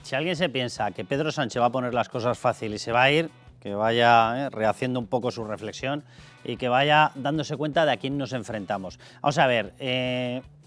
Si alguien se piensa que Pedro Sánchez va a poner las cosas fácil y se va a ir, que vaya rehaciendo un poco su reflexión y que vaya dándose cuenta de a quién nos enfrentamos. Vamos a ver,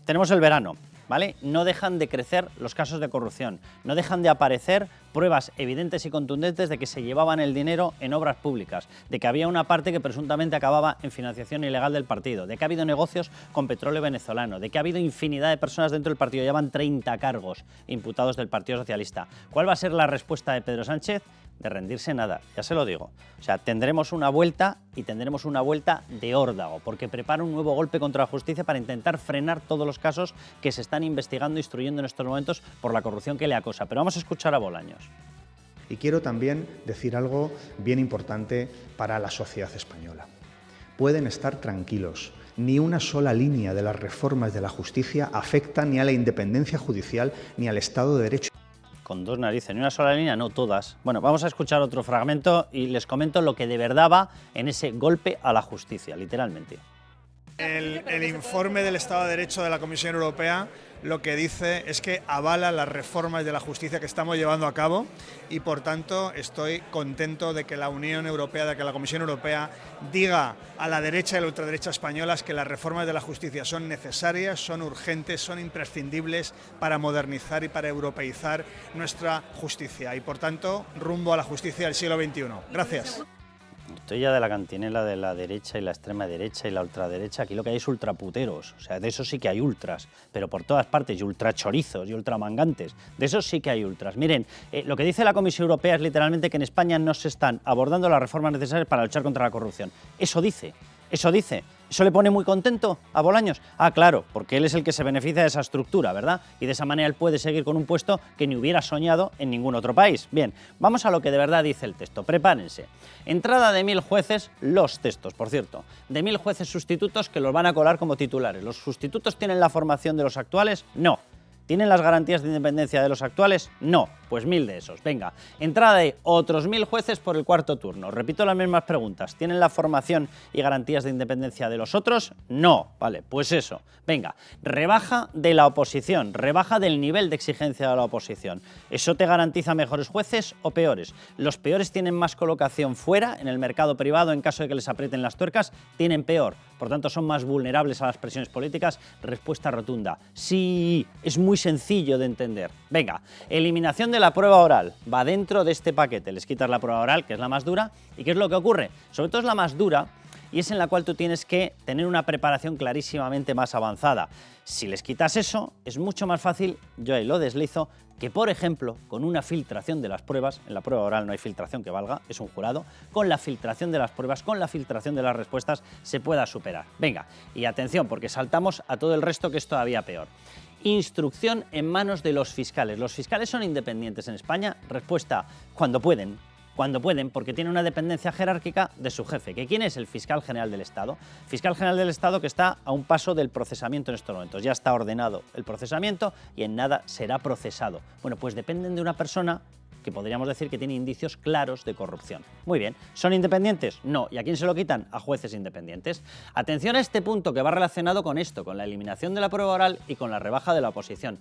tenemos el verano, ¿vale? No dejan de crecer los casos de corrupción, no dejan de aparecer pruebas evidentes y contundentes de que se llevaban el dinero en obras públicas, de que había una parte que presuntamente acababa en financiación ilegal del partido, de que ha habido negocios con petróleo venezolano, de que ha habido infinidad de personas dentro del partido, llevan 30 cargos imputados del Partido Socialista. ¿Cuál va a ser la respuesta de Pedro Sánchez? De rendirse nada, ya se lo digo. O sea, tendremos una vuelta y tendremos una vuelta de órdago, porque prepara un nuevo golpe contra la justicia para intentar frenar todos los casos que se están investigando e instruyendo en estos momentos por la corrupción que le acosa. Pero vamos a escuchar a Bolaños. Y quiero también decir algo bien importante para la sociedad española. Pueden estar tranquilos. Ni una sola línea de las reformas de la justicia afecta ni a la independencia judicial ni al Estado de Derecho. Con dos narices, ni una sola línea, no todas. Bueno, vamos a escuchar otro fragmento y les comento lo que de verdad va en ese golpe a la justicia, literalmente. El informe del Estado de Derecho de la Comisión Europea lo que dice es que avala las reformas de la justicia que estamos llevando a cabo y por tanto estoy contento de que la Unión Europea, de que la Comisión Europea diga a la derecha y a la ultraderecha españolas que las reformas de la justicia son necesarias, son urgentes, son imprescindibles para modernizar y para europeizar nuestra justicia y por tanto rumbo a la justicia del siglo XXI. Gracias. Estoy ya de la cantinela de la derecha y la extrema derecha y la ultraderecha. Aquí lo que hay es ultraputeros, o sea, de esos sí que hay ultras, pero por todas partes, y ultrachorizos y ultramangantes, de esos sí que hay ultras. Miren, lo que dice la Comisión Europea es literalmente que en España no se están abordando las reformas necesarias para luchar contra la corrupción. Eso dice. ¿Eso le pone muy contento a Bolaños? Ah, claro, porque él es el que se beneficia de esa estructura, ¿verdad? Y de esa manera él puede seguir con un puesto que ni hubiera soñado en ningún otro país. Bien, vamos a lo que de verdad dice el texto. Prepárense. Entrada de 1000 jueces, los textos, por cierto, de 1000 jueces sustitutos que los van a colar como titulares. ¿Los sustitutos tienen la formación de los actuales? No. ¿Tienen las garantías de independencia de los actuales? No, pues 1000 de esos. Venga, entrada de otros 1000 jueces por el cuarto turno. Repito las mismas preguntas. ¿Tienen la formación y garantías de independencia de los otros? No. Vale, pues eso. Venga, rebaja de la oposición, rebaja del nivel de exigencia de la oposición. ¿Eso te garantiza mejores jueces o peores? ¿Los peores tienen más colocación fuera, en el mercado privado, en caso de que les aprieten las tuercas? Tienen peor. Por tanto, son más vulnerables a las presiones políticas. Respuesta rotunda. Sí, es muy sencillo de entender. Venga, eliminación de la prueba oral. Va dentro de este paquete. Les quitas la prueba oral, que es la más dura. ¿Y qué es lo que ocurre? Sobre todo es la más dura y es en la cual tú tienes que tener una preparación clarísimamente más avanzada. Si les quitas eso, es mucho más fácil, yo ahí lo deslizo, que por ejemplo, con una filtración de las pruebas, en la prueba oral no hay filtración que valga, es un jurado, con la filtración de las pruebas, con la filtración de las respuestas, se pueda superar. Venga, y atención, porque saltamos a todo el resto que es todavía peor. Instrucción en manos de los fiscales. ¿Los fiscales son independientes en España? Respuesta, cuando pueden, porque tiene una dependencia jerárquica de su jefe. ¿Que quién es? El fiscal general del Estado. Fiscal general del Estado que está a un paso del procesamiento en estos momentos. Ya está ordenado el procesamiento y en nada será procesado. Bueno, pues dependen de una persona que podríamos decir que tiene indicios claros de corrupción. Muy bien, ¿son independientes? No. ¿Y a quién se lo quitan? A jueces independientes. Atención a este punto que va relacionado con esto, con la eliminación de la prueba oral y con la rebaja de la oposición.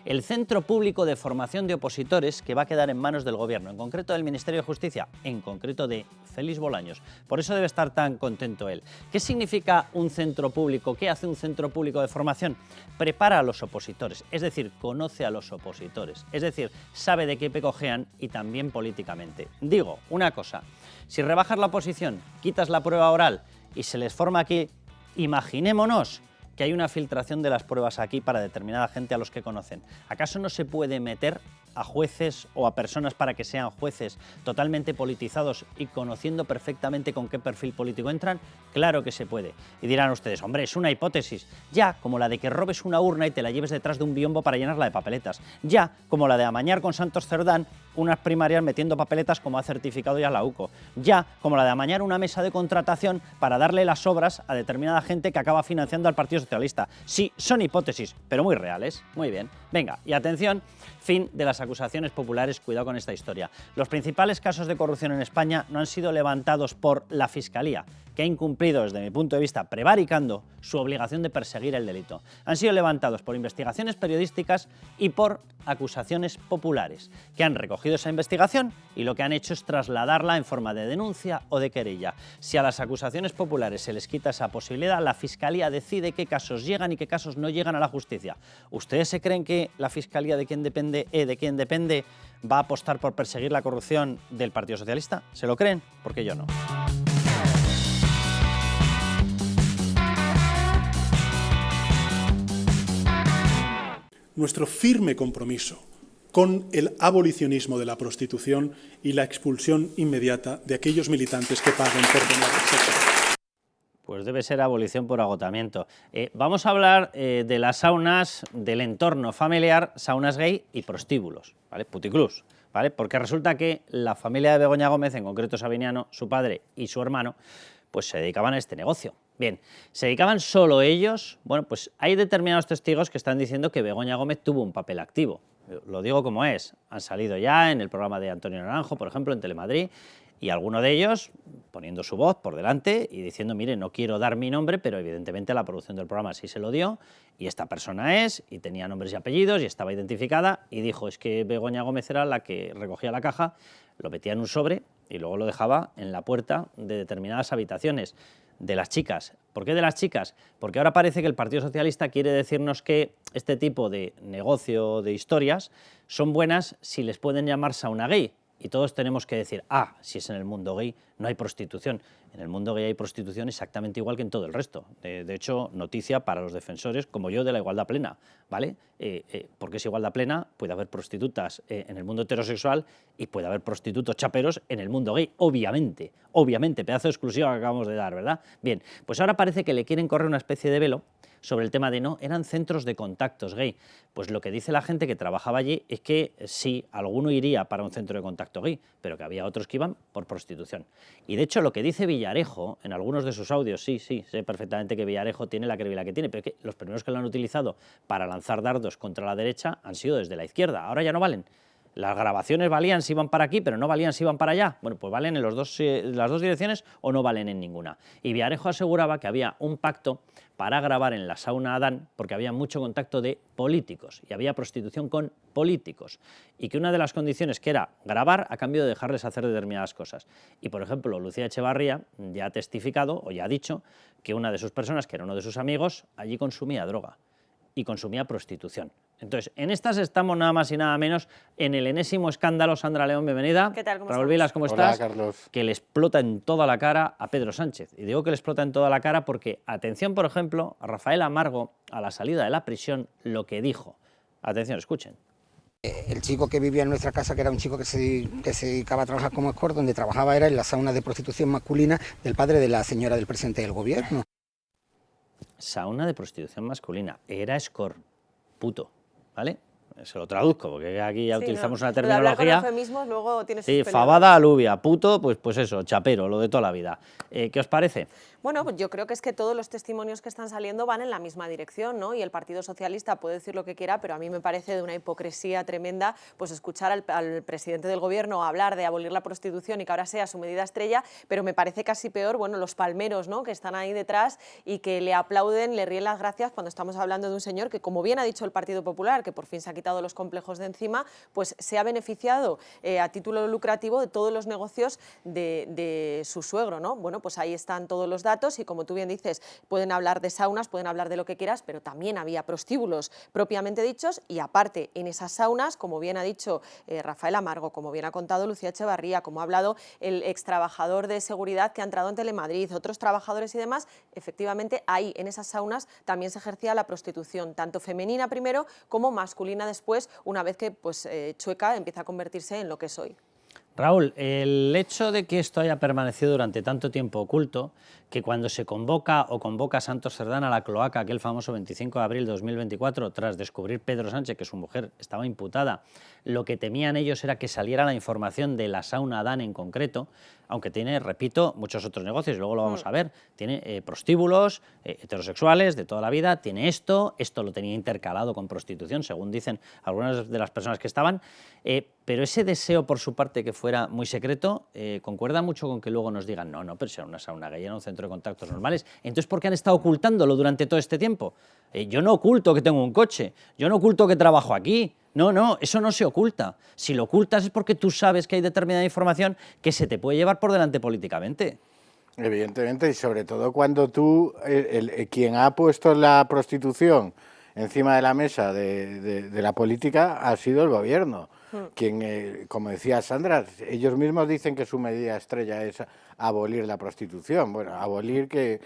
El Centro Público de Formación de Opositores, que va a quedar en manos del Gobierno, en concreto del Ministerio de Justicia, en concreto de Félix Bolaños. Por eso debe estar tan contento él. ¿Qué significa un centro público? ¿Qué hace un centro público de formación? Prepara a los opositores, es decir, conoce a los opositores, es decir, sabe de qué pecojean y también políticamente. Digo, una cosa, si rebajas la oposición, quitas la prueba oral y se les forma aquí, imaginémonos que hay una filtración de las pruebas aquí para determinada gente a los que conocen. ¿Acaso no se puede meter a jueces o a personas para que sean jueces totalmente politizados y conociendo perfectamente con qué perfil político entran? Claro que se puede. Y dirán ustedes, hombre, es una hipótesis. Ya, como la de que robes una urna y te la lleves detrás de un biombo para llenarla de papeletas. Ya, como la de amañar con Santos Cerdán unas primarias metiendo papeletas como ha certificado ya la UCO. Ya, como la de amañar una mesa de contratación para darle las obras a determinada gente que acaba financiando al Partido Socialista. Sí, son hipótesis, pero muy reales. Muy bien. Venga, y atención, fin de las acusaciones populares, cuidado con esta historia. Los principales casos de corrupción en España no han sido levantados por la Fiscalía, que ha incumplido, desde mi punto de vista, prevaricando su obligación de perseguir el delito. Han sido levantados por investigaciones periodísticas y por acusaciones populares, que han recogido esa investigación y lo que han hecho es trasladarla en forma de denuncia o de querella. Si a las acusaciones populares se les quita esa posibilidad, la Fiscalía decide qué casos llegan y qué casos no llegan a la justicia. ¿Ustedes se creen que la Fiscalía de quien depende va a apostar por perseguir la corrupción del Partido Socialista? ¿Se lo creen? Porque yo no. Nuestro firme compromiso con el abolicionismo de la prostitución y la expulsión inmediata de aquellos militantes que paguen por tener sexo. Pues debe ser abolición por agotamiento. Vamos a hablar de las saunas del entorno familiar, saunas gay y prostíbulos, ¿vale? Puticlubs, ¿vale? Porque resulta que la familia de Begoña Gómez, en concreto Sabiniano, su padre y su hermano, pues se dedicaban a este negocio. Bien, ¿se dedicaban solo ellos? Bueno, pues hay determinados testigos que están diciendo que Begoña Gómez tuvo un papel activo. Lo digo como es, han salido ya en el programa de Antonio Naranjo, por ejemplo, en Telemadrid, y alguno de ellos poniendo su voz por delante y diciendo, mire, no quiero dar mi nombre, pero evidentemente la producción del programa sí se lo dio, y esta persona es, y tenía nombres y apellidos, y estaba identificada, y dijo, es que Begoña Gómez era la que recogía la caja, lo metía en un sobre y luego lo dejaba en la puerta de determinadas habitaciones de las chicas. ¿Por qué de las chicas? Porque ahora parece que el Partido Socialista quiere decirnos que este tipo de negocio, de historias, son buenas si les pueden llamar sauna gay. Y todos tenemos que decir, si es en el mundo gay, no hay prostitución. En el mundo gay hay prostitución exactamente igual que en todo el resto. De hecho, noticia para los defensores, como yo, de la igualdad plena, ¿vale? Porque es igualdad plena, puede haber prostitutas en el mundo heterosexual y puede haber prostitutos chaperos en el mundo gay, obviamente, pedazo exclusivo que acabamos de dar, ¿verdad? Bien, pues ahora parece que le quieren correr una especie de velo sobre el tema de no, eran centros de contactos gay. Pues lo que dice la gente que trabajaba allí es que sí, alguno iría para un centro de contacto gay, pero que había otros que iban por prostitución. Y de hecho lo que dice Villarejo en algunos de sus audios, sí, sé perfectamente que Villarejo tiene la credibilidad que tiene, pero es que los primeros que lo han utilizado para lanzar dardos contra la derecha han sido desde la izquierda, ahora ya no valen. Las grabaciones valían si iban para aquí, pero no valían si iban para allá. Bueno, pues valen en las dos direcciones o no valen en ninguna. Y Villarejo aseguraba que había un pacto para grabar en la sauna Adán porque había mucho contacto de políticos y había prostitución con políticos. Y que una de las condiciones que era grabar a cambio de dejarles hacer determinadas cosas. Y, por ejemplo, Lucía Echevarría ya ha testificado o ya ha dicho que una de sus personas, que era uno de sus amigos, allí consumía droga y consumía prostitución. Entonces, en estas estamos nada más y nada menos en el enésimo escándalo. Sandra León, bienvenida. ¿Qué tal? ¿Cómo Raúl estamos? Vilas, ¿cómo estás? Hola, Carlos. Que le explota en toda la cara a Pedro Sánchez. Y digo que le explota en toda la cara porque, atención, por ejemplo, a Rafael Amargo, a la salida de la prisión, lo que dijo. Atención, escuchen. El chico que vivía en nuestra casa, que era un chico que se dedicaba a trabajar como escort, donde trabajaba era en la sauna de prostitución masculina del padre de la señora del presidente del gobierno. Sauna de prostitución masculina. Era escort. Puto. ¿Vale? Se lo traduzco, porque aquí ya utilizamos una terminología. Hablar con eufemismos, luego tienes sí, fabada, aluvia, puto, pues eso, chapero, lo de toda la vida. ¿Qué os parece? Bueno, pues yo creo que es que todos los testimonios que están saliendo van en la misma dirección, ¿no? Y el Partido Socialista puede decir lo que quiera, pero a mí me parece de una hipocresía tremenda pues escuchar al presidente del gobierno hablar de abolir la prostitución y que ahora sea su medida estrella, pero me parece casi peor, bueno, los palmeros, ¿no? Que están ahí detrás y que le aplauden, le ríen las gracias cuando estamos hablando de un señor que, como bien ha dicho el Partido Popular, que por fin se ha quitado los complejos de encima, pues se ha beneficiado a título lucrativo de todos los negocios de su suegro, ¿no? Bueno, pues ahí están todos los datos y, como tú bien dices, pueden hablar de saunas, pueden hablar de lo que quieras, pero también había prostíbulos propiamente dichos y, aparte, en esas saunas, como bien ha dicho Rafael Amargo, como bien ha contado Lucía Echevarría, como ha hablado el extrabajador de seguridad que ha entrado en Telemadrid, otros trabajadores y demás, efectivamente ahí en esas saunas también se ejercía la prostitución, tanto femenina primero como masculina después, una vez que pues, Chueca empieza a convertirse en lo que es hoy. Raúl, el hecho de que esto haya permanecido durante tanto tiempo oculto, que cuando se convoca a Santos Cerdán a la cloaca, aquel famoso 25 de abril de 2024, tras descubrir Pedro Sánchez que su mujer estaba imputada, lo que temían ellos era que saliera la información de la sauna Adán en concreto, aunque tiene, repito, muchos otros negocios, y luego lo vamos a ver, tiene prostíbulos, heterosexuales de toda la vida, tiene esto lo tenía intercalado con prostitución, según dicen algunas de las personas que estaban. Pero ese deseo por su parte que fuera muy secreto, concuerda mucho con que luego nos digan, no, pero si era una sauna gay, era un centro de contactos normales. Entonces, ¿por qué han estado ocultándolo durante todo este tiempo? Yo no oculto que tengo un coche, yo no oculto que trabajo aquí. No, eso no se oculta. Si lo ocultas es porque tú sabes que hay determinada información que se te puede llevar por delante políticamente. Evidentemente, y sobre todo cuando tú, quien ha puesto la prostitución encima de la mesa de la política ha sido el gobierno. Quien, como decía Sandra, ellos mismos dicen que su medida estrella es abolir la prostitución. Bueno, abolir, que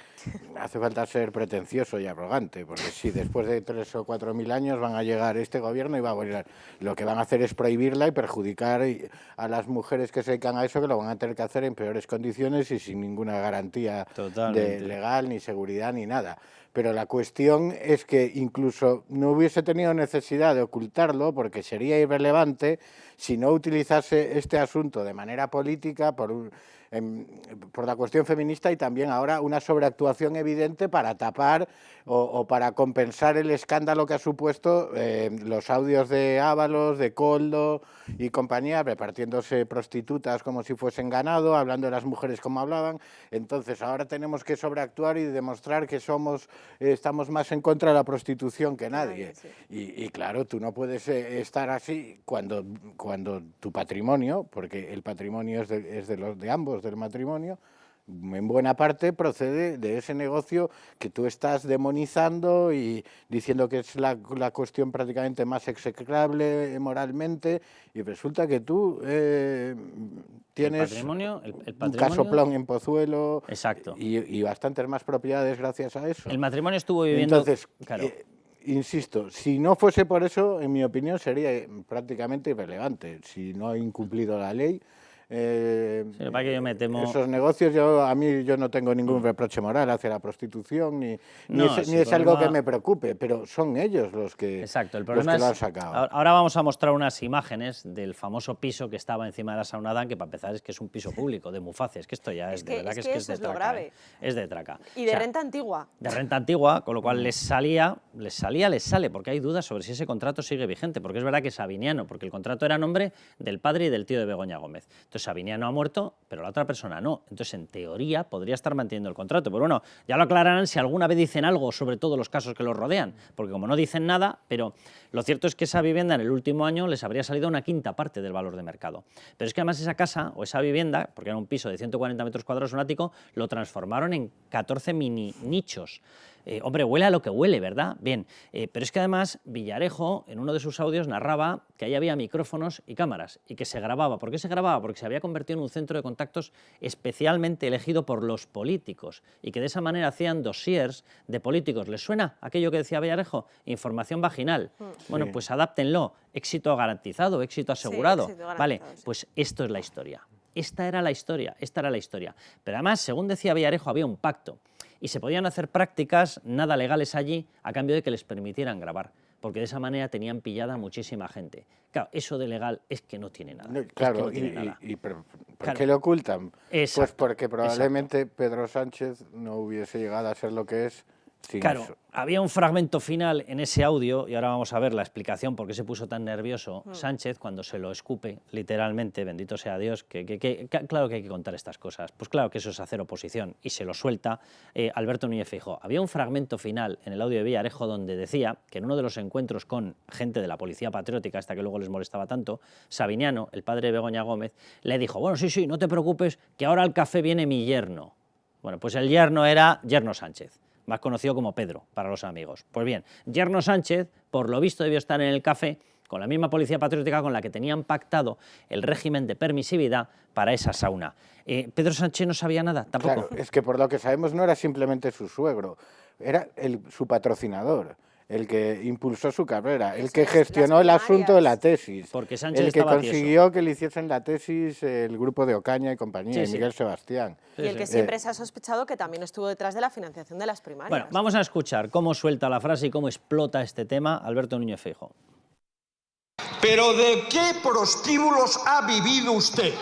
hace falta ser pretencioso y arrogante, porque si después de 3 o 4 mil años van a llegar este gobierno y va a abolir, lo que van a hacer es prohibirla y perjudicar a las mujeres que se dedican a eso, que lo van a tener que hacer en peores condiciones y sin ninguna garantía legal, ni seguridad, ni nada. Pero la cuestión es que incluso no hubiese tenido necesidad de ocultarlo, porque sería irrelevante si no utilizase este asunto de manera política por la cuestión feminista, y también ahora una sobreactuación evidente para tapar o para compensar el escándalo que ha supuesto los audios de Ábalos, de Koldo y compañía, repartiéndose prostitutas como si fuesen ganado, hablando de las mujeres como hablaban. Entonces ahora tenemos que sobreactuar y demostrar que estamos más en contra de la prostitución que nadie. Y claro, tú no puedes estar así cuando tu patrimonio, porque el patrimonio es de ambos, del matrimonio, en buena parte procede de ese negocio que tú estás demonizando y diciendo que es la cuestión prácticamente más execrable moralmente, y resulta que tú tienes el un casoplón en Pozuelo. Exacto. Y bastantes más propiedades gracias a eso. El matrimonio estuvo viviendo... Entonces, claro. Insisto, si no fuese por eso, en mi opinión, sería prácticamente irrelevante. Si no ha incumplido la ley, para que yo me temo... esos negocios, yo no tengo ningún reproche moral hacia la prostitución, ni es algo que me preocupe, pero son ellos los que, exacto, el problema lo han sacado. Ahora vamos a mostrar unas imágenes del famoso piso que estaba encima de la Sauna Adán, que para empezar es que es un piso público de Mufaces, que esto ya es de verdad que es de traca. Grave. Es de traca. Y de renta antigua. De renta antigua, con lo cual les sale, porque hay dudas sobre si ese contrato sigue vigente, porque es verdad que Sabiniano, porque el contrato era a nombre del padre y del tío de Begoña Gómez. Entonces Sabiniano ha muerto, pero la otra persona no. Entonces, en teoría, podría estar manteniendo el contrato. Pero bueno, ya lo aclararán si alguna vez dicen algo sobre todos los casos que los rodean, porque como no dicen nada, pero lo cierto es que esa vivienda en el último año les habría salido una quinta parte del valor de mercado. Pero es que además esa casa o esa vivienda, porque era un piso de 140 metros cuadrados, un ático, lo transformaron en 14 mini nichos. Hombre, huele a lo que huele, ¿verdad? Bien, pero es que además Villarejo en uno de sus audios narraba que ahí había micrófonos y cámaras y que se grababa. ¿Por qué se grababa? Porque se había convertido en un centro de contactos especialmente elegido por los políticos y que de esa manera hacían dossiers de políticos. ¿Les suena aquello que decía Villarejo? Información vaginal. Bueno, pues adáptenlo. Éxito garantizado, éxito asegurado. Sí, éxito garantizado, vale, sí. pues esto es la historia. Esta era la historia. Pero además, según decía Villarejo, había un pacto y se podían hacer prácticas nada legales allí a cambio de que les permitieran grabar, porque de esa manera tenían pillada a muchísima gente. Claro, eso de legal es que no tiene nada. Claro, ¿por qué lo ocultan? Exacto, pues porque probablemente Pedro Sánchez no hubiese llegado a ser lo que es sin eso. Había un fragmento final en ese audio, y ahora vamos a ver la explicación por qué se puso tan nervioso Sánchez cuando se lo escupe, literalmente, bendito sea Dios, claro que hay que contar estas cosas, pues claro que eso es hacer oposición, y se lo suelta Alberto Núñez Feijóo. Había un fragmento final en el audio de Villarejo donde decía que en uno de los encuentros con gente de la Policía Patriótica, esta que luego les molestaba tanto, Sabiniano, el padre de Begoña Gómez, le dijo, bueno, sí, no te preocupes, que ahora al café viene mi yerno. Bueno, pues el yerno era Yerno Sánchez, más conocido como Pedro para los amigos. Pues bien, Yerno Sánchez, por lo visto, debió estar en el café con la misma Policía Patriótica con la que tenían pactado el régimen de permisividad para esa sauna. Pedro Sánchez no sabía nada, tampoco. Claro, es que por lo que sabemos no era simplemente su suegro, era su patrocinador, el que impulsó su carrera, el que gestionó el asunto de la tesis, porque Sánchez el que estaba consiguió tieso. que le hiciesen la tesis el grupo de Ocaña y compañía, y Miguel Sebastián. Y el que siempre se ha sospechado que también estuvo detrás de la financiación de las primarias. Bueno, vamos a escuchar cómo suelta la frase y cómo explota este tema Alberto Núñez Feijóo. ¿Pero de qué prostíbulos ha vivido usted?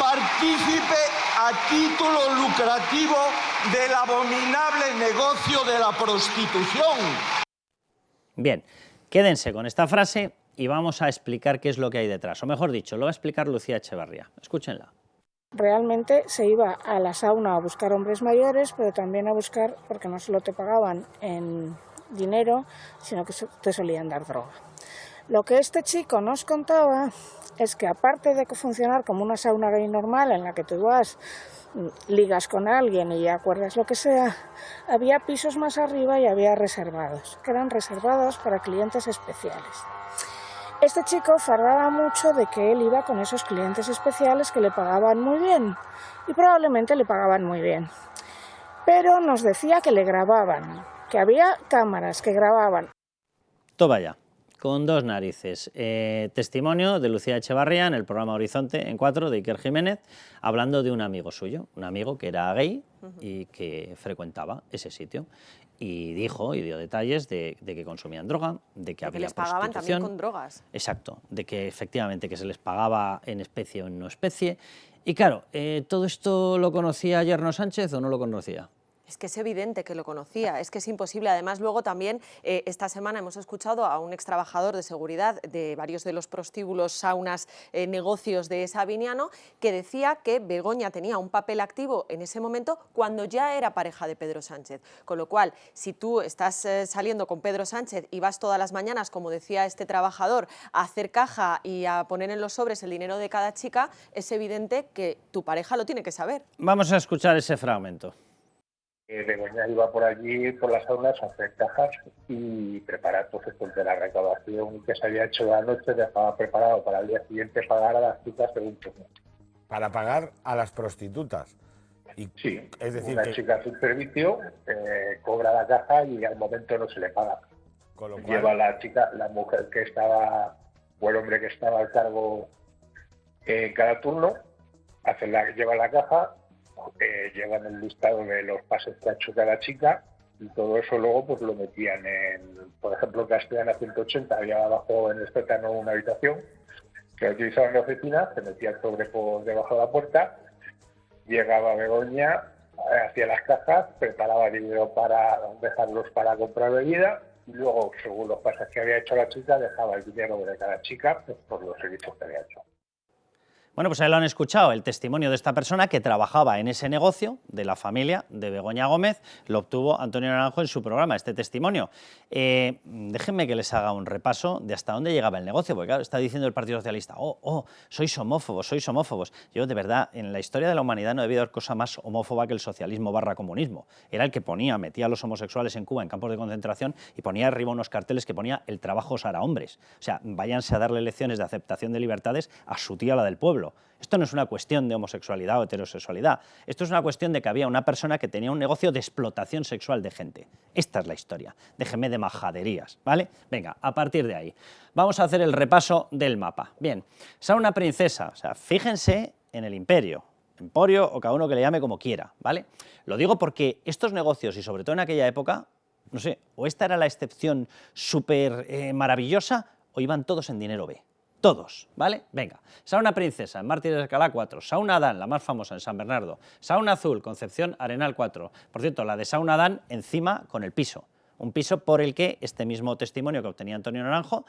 Partícipe a título lucrativo del abominable negocio de la prostitución. Bien, Quédense con esta frase y vamos a explicar qué es lo que hay detrás. O mejor dicho, lo va a explicar Lucía Echevarría. Escúchenla. Realmente se iba a la sauna a buscar hombres mayores, pero también a buscar, porque no solo te pagaban en dinero, sino que te solían dar droga. Lo que este chico nos contaba es que aparte de funcionar como una sauna gay normal en la que tú vas, ligas con alguien y acuerdas lo que sea, había pisos más arriba y había reservados, que eran reservados para clientes especiales. Este chico fardaba mucho de que él iba con esos clientes especiales que le pagaban muy bien, y probablemente le pagaban muy bien. Pero nos decía que le grababan, que había cámaras que grababan. Toma ya, con dos narices. Testimonio de Lucía Echevarría en el programa Horizonte en 4 de Iker Jiménez, hablando de un amigo suyo, un amigo que era gay y que frecuentaba ese sitio. Y dijo y dio detalles de que consumían droga, de que había les pagaban prostitución. también con drogas. Exacto, de que efectivamente que se les pagaba en especie o en no especie. Y claro, ¿todo esto lo conocía Yerno Sánchez o no lo conocía? Es que es evidente que lo conocía, es que es imposible. Además, luego también esta semana hemos escuchado a un extrabajador de seguridad de varios de los prostíbulos, saunas, negocios de Sabiñano, que decía que Begoña tenía un papel activo en ese momento cuando ya era pareja de Pedro Sánchez. Con lo cual, si tú estás saliendo con Pedro Sánchez y vas todas las mañanas, como decía este trabajador, a hacer caja y a poner en los sobres el dinero de cada chica, es evidente que tu pareja lo tiene que saber. Vamos a escuchar ese fragmento. Begoña iba por allí, por las aulas, a hacer cajas y preparar pues de la recaudación que se había hecho la noche, dejaba preparado para el día siguiente pagar a las chicas según turno. Para pagar a las prostitutas. Y, sí, es decir, una chica hace un servicio, cobra la caja y al momento no se le paga. Con lo cual, lleva la chica, la mujer que estaba, o el hombre que estaba al cargo en cada turno, lleva la caja, llevan el listado de los pases que ha hecho cada chica y todo eso luego pues lo metían en, por ejemplo, en Castellana 180 había abajo en el sótano una habitación que utilizaban en la oficina, se metía el sobre por debajo de la puerta, llegaba Begoña, hacía las cajas, preparaba dinero para dejarlos para comprar bebida y luego, según los pases que había hecho la chica, dejaba el dinero de cada chica pues, por los servicios que había hecho. Bueno, pues ahí lo han escuchado, el testimonio de esta persona que trabajaba en ese negocio de la familia de Begoña Gómez, lo obtuvo Antonio Naranjo en su programa, este testimonio. Déjenme que les haga un repaso de hasta dónde llegaba el negocio, porque claro, está diciendo el Partido Socialista, sois homófobos, sois homófobos. Yo, de verdad, en la historia de la humanidad no he habido cosa más homófoba que el socialismo / comunismo. Era el que metía a los homosexuales en Cuba en campos de concentración y ponía arriba unos carteles que ponía el trabajo para hombres. O sea, váyanse a darle lecciones de aceptación de libertades a su tía, la del pueblo. Esto no es una cuestión de homosexualidad o heterosexualidad, esto es una cuestión de que había una persona que tenía un negocio de explotación sexual de gente. Esta es la historia, déjenme de majaderías, ¿vale? Venga, a partir de ahí, vamos a hacer el repaso del mapa. Bien, Sauna Princesa, o sea, fíjense en el imperio, emporio o cada uno que le llame como quiera, ¿vale? Lo digo porque estos negocios, y sobre todo en aquella época, no sé, o esta era la excepción súper maravillosa, o iban todos en dinero B. Todos, ¿vale? Venga, Sauna Princesa en Mártires de Alcalá 4, Sauna Adán, la más famosa en San Bernardo, Sauna Azul, Concepción Arenal 4, por cierto, la de Sauna Adán encima con el piso. Un piso por el que este mismo testimonio que obtenía Antonio Naranjo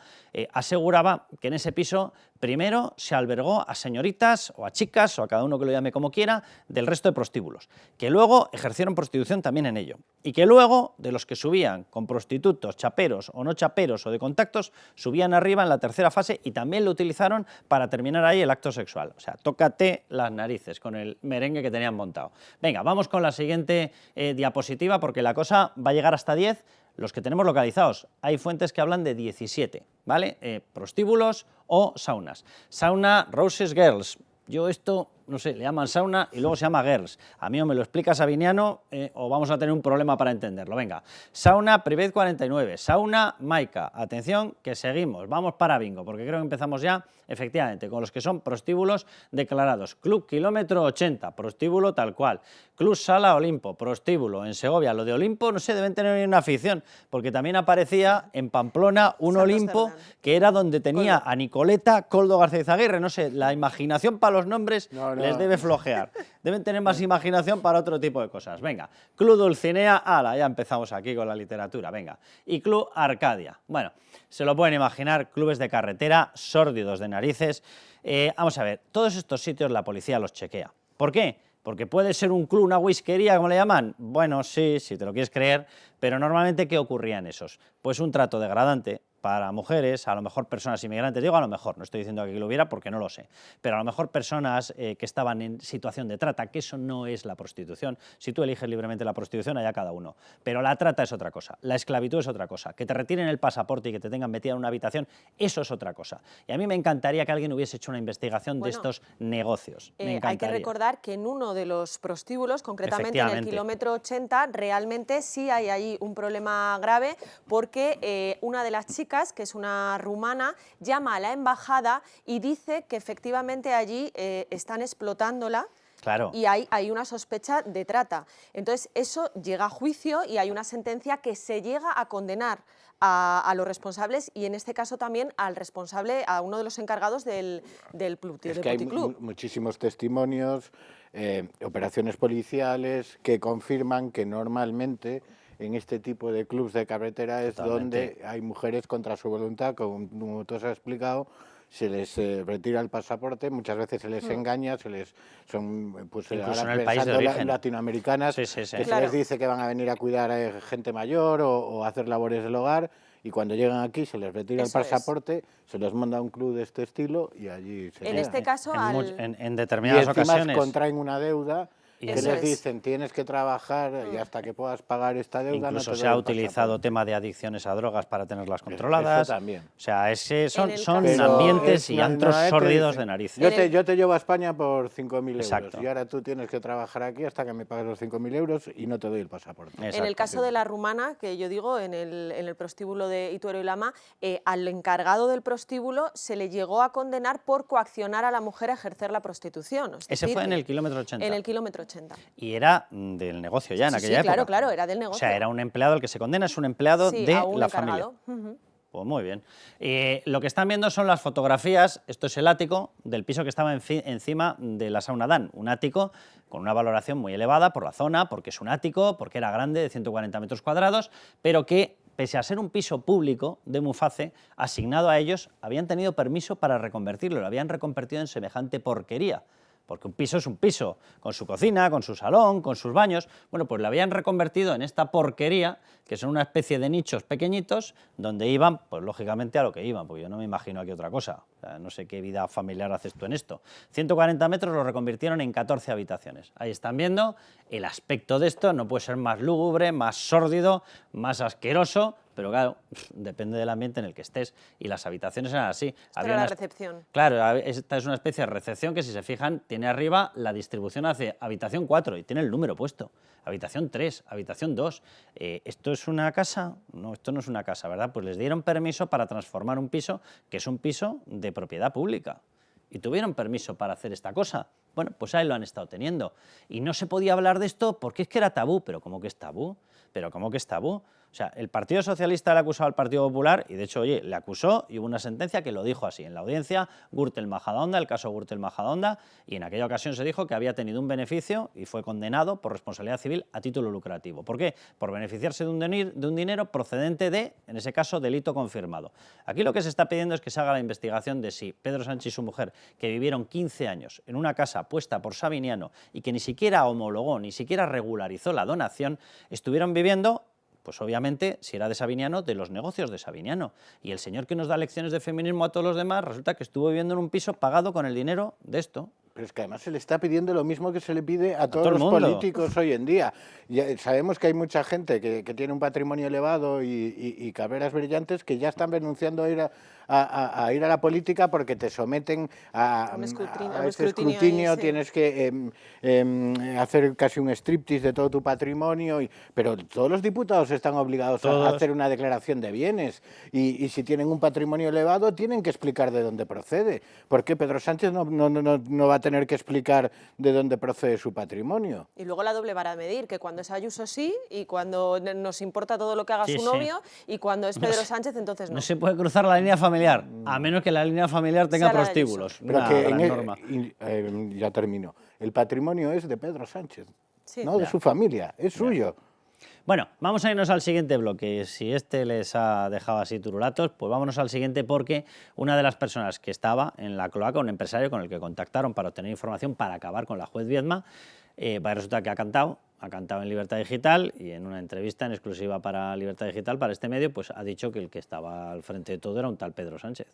aseguraba que en ese piso primero se albergó a señoritas o a chicas o a cada uno que lo llame como quiera del resto de prostíbulos, que luego ejercieron prostitución también en ello y que luego de los que subían con prostitutos, chaperos o no chaperos o de contactos, subían arriba en la tercera fase y también lo utilizaron para terminar ahí el acto sexual. O sea, tócate las narices con el merengue que tenían montado. Venga, vamos con la siguiente diapositiva porque la cosa va a llegar hasta 10. Los que tenemos localizados, hay fuentes que hablan de 17, ¿vale? Prostíbulos o saunas. Sauna Roses Girls. Yo esto, no sé, le llaman sauna y luego se llama girls. A mí o me lo explica Sabiñano o vamos a tener un problema para entenderlo. Venga, Sauna Privet 49, Sauna Maica. Atención que seguimos, vamos para bingo, porque creo que empezamos ya, efectivamente, con los que son prostíbulos declarados. Club Kilómetro 80, prostíbulo tal cual. Club Sala Olimpo, prostíbulo en Segovia. Lo de Olimpo, no sé, deben tener una afición, porque también aparecía en Pamplona un Olimpo que era donde tenía a Nicoleta Coldo García Izaguirre. No sé, la imaginación para los nombres Les debe flojear. Deben tener más imaginación para otro tipo de cosas. Venga, Club Dulcinea, ala, ya empezamos aquí con la literatura, venga. Y Club Arcadia. Bueno, se lo pueden imaginar, clubes de carretera, sórdidos de narices. Vamos a ver, todos estos sitios la policía los chequea. ¿Por qué? Porque puede ser un club, una whiskería, como le llaman. Bueno, sí, si te lo quieres creer, pero normalmente, ¿qué ocurría en esos? Pues un trato degradante para mujeres, a lo mejor personas inmigrantes, digo a lo mejor, no estoy diciendo que lo hubiera porque no lo sé, pero a lo mejor personas que estaban en situación de trata, que eso no es la prostitución. Si tú eliges libremente la prostitución, allá cada uno. Pero la trata es otra cosa, la esclavitud es otra cosa, que te retiren el pasaporte y que te tengan metida en una habitación, eso es otra cosa. Y a mí me encantaría que alguien hubiese hecho una investigación de estos negocios. Me encantaría. Hay que recordar que en uno de los prostíbulos, concretamente en el kilómetro 80, realmente sí hay ahí un problema grave porque una de las chicas, que es una rumana, llama a la embajada y dice que efectivamente allí están explotándola. Claro. Y hay una sospecha de trata. Entonces eso llega a juicio y hay una sentencia que se llega a condenar a los responsables y en este caso también al responsable, a uno de los encargados del puticlub. Es que hay muchísimos testimonios, operaciones policiales que confirman que normalmente en este tipo de clubs de carretera es donde hay mujeres contra su voluntad, como tú has explicado, se les retira el pasaporte, muchas veces se les engaña, son pues incluso ahora en el país de origen, latinoamericanas, que se les dice que van a venir a cuidar a gente mayor o hacer labores del hogar, y cuando llegan aquí se les retira el pasaporte, se les manda a un club de este estilo y allí se En quedan. este caso, en determinadas y encima ocasiones contraen una deuda que les dicen tienes que trabajar y hasta que puedas pagar esta deuda. Incluso no te se ha utilizado tema de adicciones a drogas para tenerlas controladas. Eso también. O sea, son ambientes y antros sórdidos de narices. Yo te llevo a España por 5.000 euros y ahora tú tienes que trabajar aquí hasta que me pagues los 5.000 euros y no te doy el pasaporte. En el caso de la rumana, que yo digo, en el prostíbulo de Ituero y Lama, al encargado del prostíbulo se le llegó a condenar por coaccionar a la mujer a ejercer la prostitución. Ese fue en el kilómetro 80. En el kilómetro 80. Y era del negocio ya en aquella época. Claro, era del negocio. O sea, era un empleado, el que se condena es un empleado de la familia. Pues muy bien. Lo que están viendo son las fotografías, esto es el ático del piso que estaba encima de la Sauna Dan, un ático con una valoración muy elevada por la zona, porque es un ático, porque era grande, de 140 metros cuadrados, pero que, pese a ser un piso público de Muface, asignado a ellos, habían tenido permiso para reconvertirlo, lo habían reconvertido en semejante porquería. Porque un piso es un piso, con su cocina, con su salón, con sus baños. Bueno, pues lo habían reconvertido en esta porquería, que son una especie de nichos pequeñitos, donde iban, pues lógicamente a lo que iban, porque yo no me imagino aquí otra cosa. O sea, no sé qué vida familiar haces tú en esto. 140 metros lo reconvirtieron en 14 habitaciones. Ahí están viendo el aspecto de esto, no puede ser más lúgubre, más sórdido, más asqueroso, pero claro, depende del ambiente en el que estés. Y las habitaciones eran así. Esta era la recepción. Claro, esta es una especie de recepción que, si se fijan, tiene arriba la distribución hacia habitación 4 y tiene el número puesto. Habitación 3, habitación 2. ¿Esto es una casa? No, esto no es una casa, ¿verdad? Pues les dieron permiso para transformar un piso que es un piso de propiedad pública. Y tuvieron permiso para hacer esta cosa. Bueno, pues ahí lo han estado teniendo. Y no se podía hablar de esto porque es que era tabú. ¿Pero cómo que es tabú? ¿Pero cómo que es tabú? O sea, el Partido Socialista le acusó al Partido Popular y, de hecho, oye, le acusó y hubo una sentencia que lo dijo así. En la audiencia, Gürtel Majadahonda, el caso Gürtel Majadahonda, y en aquella ocasión se dijo que había tenido un beneficio y fue condenado por responsabilidad civil a título lucrativo. ¿Por qué? Por beneficiarse de un dinero procedente de, en ese caso, delito confirmado. Aquí lo que se está pidiendo es que se haga la investigación de si Pedro Sánchez y su mujer, que vivieron 15 años en una casa puesta por Sabiniano y que ni siquiera homologó, ni siquiera regularizó la donación, estuvieron viviendo, pues obviamente, si era de Sabiniano, de los negocios de Sabiniano. Y el señor que nos da lecciones de feminismo a todos los demás, resulta que estuvo viviendo en un piso pagado con el dinero de esto. Pero es que además se le está pidiendo lo mismo que se le pide a todos los políticos hoy en día. Ya sabemos que hay mucha gente que tiene un patrimonio elevado y carreras brillantes que ya están renunciando a ir a la política porque te someten a ese escrutinio, ahí, sí. Tienes que hacer casi un striptease de todo tu patrimonio, pero todos los diputados están obligados a hacer una declaración de bienes y si tienen un patrimonio elevado tienen que explicar de dónde procede. ¿Por qué Pedro Sánchez no va a tener que explicar de dónde procede su patrimonio? Y luego la doble vara de medir, que cuando es Ayuso sí, y cuando nos importa todo lo que haga su novio, y cuando es Pedro Sánchez entonces no. No se puede cruzar la línea familiar familiar, a menos que la línea familiar tenga Sea la de prostíbulos. Pero Una que gran en norma. ya termino. El patrimonio es de Pedro Sánchez, Sí. no de su familia, es suyo. Bueno, vamos a irnos al siguiente bloque. Si este les ha dejado así turulatos, pues vámonos al siguiente, porque una de las personas que estaba en la cloaca, un empresario con el que contactaron para obtener información para acabar con la juez Viedma, resulta que ha cantado en Libertad Digital, y en una entrevista en exclusiva para Libertad Digital, para este medio, pues ha dicho que el que estaba al frente de todo era un tal Pedro Sánchez.